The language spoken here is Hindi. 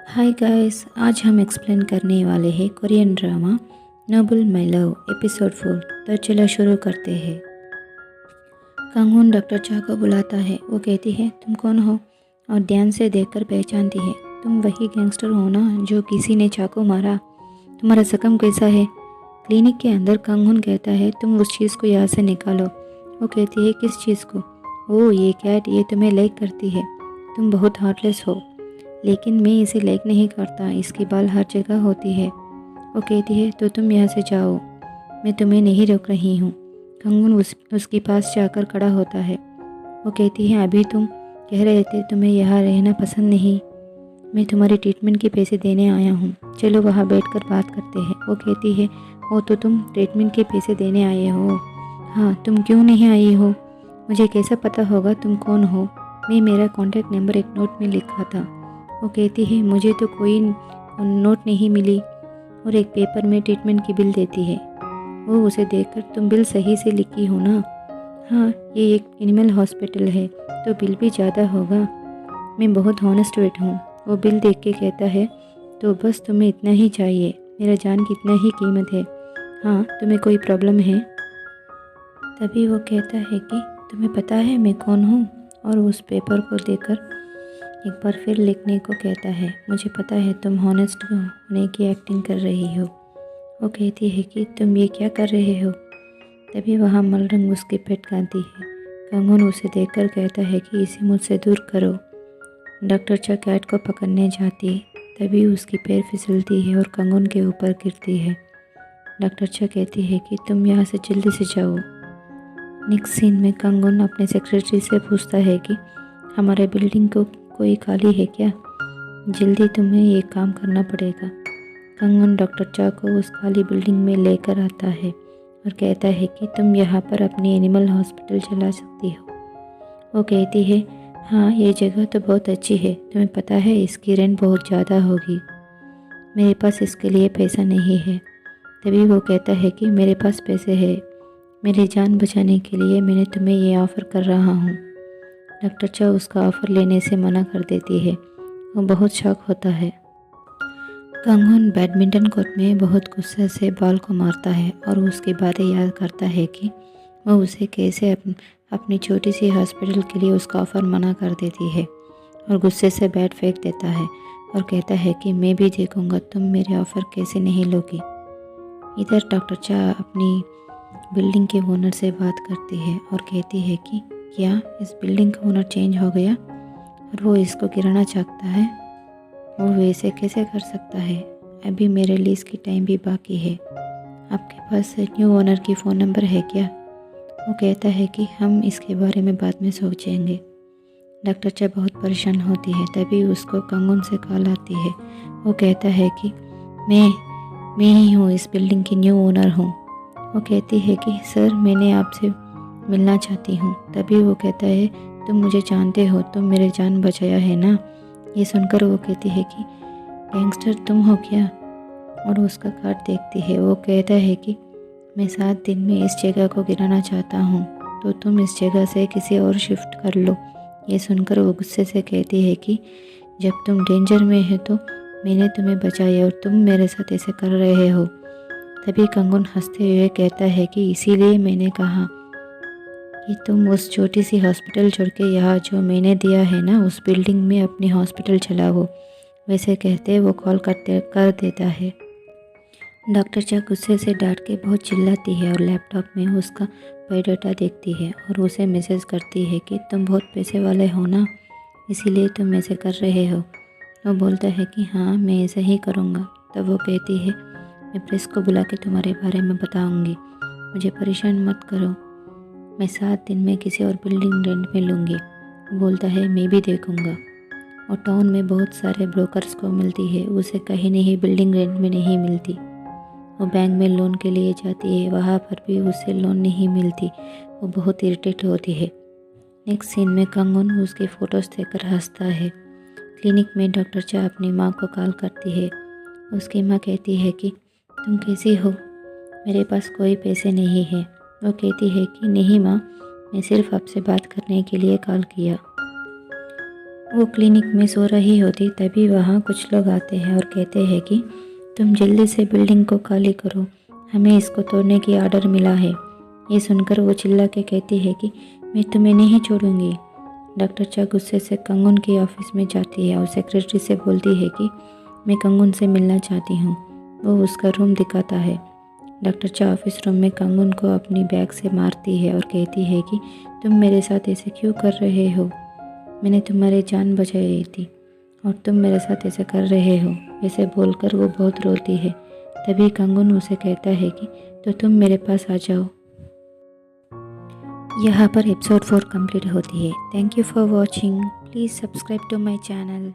हाय गाइस, आज हम एक्सप्लेन करने वाले हैं Korean drama noble my love episode 4। तो चलो शुरू करते हैं। कंगून डॉक्टर चा को बुलाता है। वो कहती है, तुम कौन हो? और ध्यान से देखकर पहचानती है, तुम वही गैंगस्टर हो ना जो किसी ने चाकू मारा। तुम्हारा जख्म कैसा है? क्लिनिक के अंदर कंगून कहता है, तुम उस चीज़ को यहाँ से निकालो। वो कहती है, किस चीज़ को? ओह ये कैट, ये तुम्हें लाइक करती है। तुम बहुत हार्टलेस हो। लेकिन मैं इसे लाइक नहीं करता, इसकी बाल हर जगह होती है। वो कहती है, तो तुम यहाँ से जाओ, मैं तुम्हें नहीं रोक रही हूँ। कंगन उसके पास जाकर खड़ा होता है। वो कहती है, अभी तुम कह रहे थे तुम्हें यहाँ रहना पसंद नहीं। मैं तुम्हारे ट्रीटमेंट के पैसे देने आया हूँ, चलो वहाँ बैठकर बात करते हैं। वो कहती है, ओ तो तुम ट्रीटमेंट के पैसे देने आए हो? हाँ, तुम क्यों नहीं आई हो? मुझे कैसा पता होगा तुम कौन हो? मैं मेरा कॉन्टैक्ट नंबर एक नोट में लिखा था। वो कहती है, मुझे तो कोई नोट नहीं मिली। और एक पेपर में ट्रीटमेंट की बिल देती है। वो उसे देखकर, तुम बिल सही से लिखी हो ना? हाँ, ये एक एनिमल हॉस्पिटल है तो बिल भी ज़्यादा होगा। मैं बहुत हॉनेस्ट वेट हूँ। वो बिल देख के कहता है, तो बस तुम्हें इतना ही चाहिए? मेरा जान की इतना ही कीमत है। हाँ, तुम्हें कोई प्रॉब्लम है? तभी वो कहता है कि तुम्हें पता है मैं कौन हूँ? और उस पेपर को देकर एक बार फिर लिखने को कहता है, मुझे पता है तुम हॉनेस्ट होने की एक्टिंग कर रही हो। वो कहती है कि तुम ये क्या कर रहे हो? तभी वहाँ मलरंग उसके पेट गाती है। कंगन उसे देखकर कहता है कि इसे मुझसे दूर करो। डॉक्टर चा कैट को पकड़ने जाती है, तभी उसकी पैर फिसलती है और कंगन के ऊपर गिरती है। डॉक्टर चा कहती है कि तुम यहाँ से जल्दी से जाओ। नेक्स्ट सीन में कंगन अपने सेक्रेटरी से पूछता है कि हमारे बिल्डिंग को कोई खाली है क्या? जल्दी तुम्हें ये काम करना पड़ेगा। कंगन डॉक्टर चा को उस खाली बिल्डिंग में लेकर आता है और कहता है कि तुम यहाँ पर अपनी एनिमल हॉस्पिटल चला सकती हो। वो कहती है, हाँ ये जगह तो बहुत अच्छी है, तुम्हें पता है इसकी रेंट बहुत ज़्यादा होगी। मेरे पास इसके लिए पैसा नहीं है। तभी वो कहता है कि मेरे पास पैसे है, मेरी जान बचाने के लिए मैंने तुम्हें ये ऑफ़र कर रहा हूँ। डॉक्टर चा उसका ऑफ़र लेने से मना कर देती है। वो बहुत शौक होता है। कंगन बैडमिंटन कोर्ट में बहुत गुस्से से बॉल को मारता है और उसकी बातें याद करता है कि वो उसे कैसे अपनी छोटी सी हॉस्पिटल के लिए उसका ऑफ़र मना कर देती है, और गुस्से से बैट फेंक देता है और कहता है कि मैं भी देखूंगा तुम मेरे ऑफ़र कैसे नहीं लोगी। इधर डॉक्टर चा अपनी बिल्डिंग के ओनर से बात करती है और कहती है कि क्या इस बिल्डिंग का ओनर चेंज हो गया और वो इसको गिराना चाहता है? वो वैसे कैसे कर सकता है? अभी मेरे लीज की टाइम भी बाकी है। आपके पास न्यू ओनर की फ़ोन नंबर है क्या? वो कहता है कि हम इसके बारे में बाद में सोचेंगे। डॉक्टर चा बहुत परेशान होती है। तभी उसको कंगन से कॉल आती है। वो कहता है कि मैं ही हूँ, इस बिल्डिंग की न्यू ओनर हूँ। वो कहती है कि सर मैंने आपसे मिलना चाहती हूँ। तभी वो कहता है, तुम मुझे जानते हो, तुम मेरे जान बचाया है ना? ये सुनकर वो कहती है कि गैंगस्टर तुम हो क्या? और उसका कार्ड देखती है। वो कहता है कि मैं 7 दिन में इस जगह को गिराना चाहता हूँ, तो तुम इस जगह से किसी और शिफ्ट कर लो। ये सुनकर वो गुस्से से कहती है कि जब तुम डेंजर में है तो मैंने तुम्हें बचाया और तुम मेरे साथ ऐसे कर रहे हो। तभी कंगन हंसते हुए कहता है कि इसीलिए मैंने कहा कि तुम उस छोटी सी हॉस्पिटल छोड़ के यहाँ जो मैंने दिया है ना उस बिल्डिंग में अपनी हॉस्पिटल चलाओ। वैसे कहते वो कॉल कर देता है। डॉक्टर चा गुस्से से डांट के बहुत चिल्लाती है और लैपटॉप में उसका बायोडाटा देखती है और उसे मैसेज करती है कि तुम बहुत पैसे वाले हो ना, इसीलिए तुम ऐसे कर रहे हो। वो बोलता है कि हाँ मैं ऐसे ही करूँगा। तब वो कहती है, मैं प्रेस को बुला के तुम्हारे बारे में बताऊँगी, मुझे परेशान मत करो। मैं 7 दिन में किसी और बिल्डिंग रेंट में लूँगी। वो बोलता है, मैं भी देखूँगा। और टाउन में बहुत सारे ब्रोकर्स को मिलती है, उसे कहीं नहीं बिल्डिंग रेंट में नहीं मिलती। वो बैंक में लोन के लिए जाती है, वहाँ पर भी उसे लोन नहीं मिलती। वो बहुत इरिटेट होती है। नेक्स्ट सीन में कंगन उसके फ़ोटोज़ देखकर हंसता है। क्लिनिक में डॉक्टर चा अपनी माँ को कॉल करती है। उसकी माँ कहती है कि तुम कैसी हो? मेरे पास कोई पैसे नहीं है। वो कहती है कि नहीं माँ, मैं सिर्फ आपसे बात करने के लिए कॉल किया। वो क्लिनिक में सो रही होती तभी वहाँ कुछ लोग आते हैं और कहते हैं कि तुम जल्दी से बिल्डिंग को खाली करो, हमें इसको तोड़ने की ऑर्डर मिला है। ये सुनकर वो चिल्ला के कहती है कि मैं तुम्हें नहीं छोड़ूंगी। डॉक्टर चा गुस्से से कंगन के ऑफिस में जाती है और सेक्रेटरी से बोलती है कि मैं कंगन से मिलना चाहती हूँ। वो उसका रूम दिखाता है। डॉक्टर चा ऑफिस रूम में कंगन को अपनी बैग से मारती है और कहती है कि तुम मेरे साथ ऐसे क्यों कर रहे हो, मैंने तुम्हारी जान बचाई थी और तुम मेरे साथ ऐसे कर रहे हो। ऐसे बोलकर वो बहुत रोती है। तभी कंगन उसे कहता है कि तो तुम मेरे पास आ जाओ। यहाँ पर एपिसोड 4 कंप्लीट होती है। Thank you for watching. Please subscribe to my channel.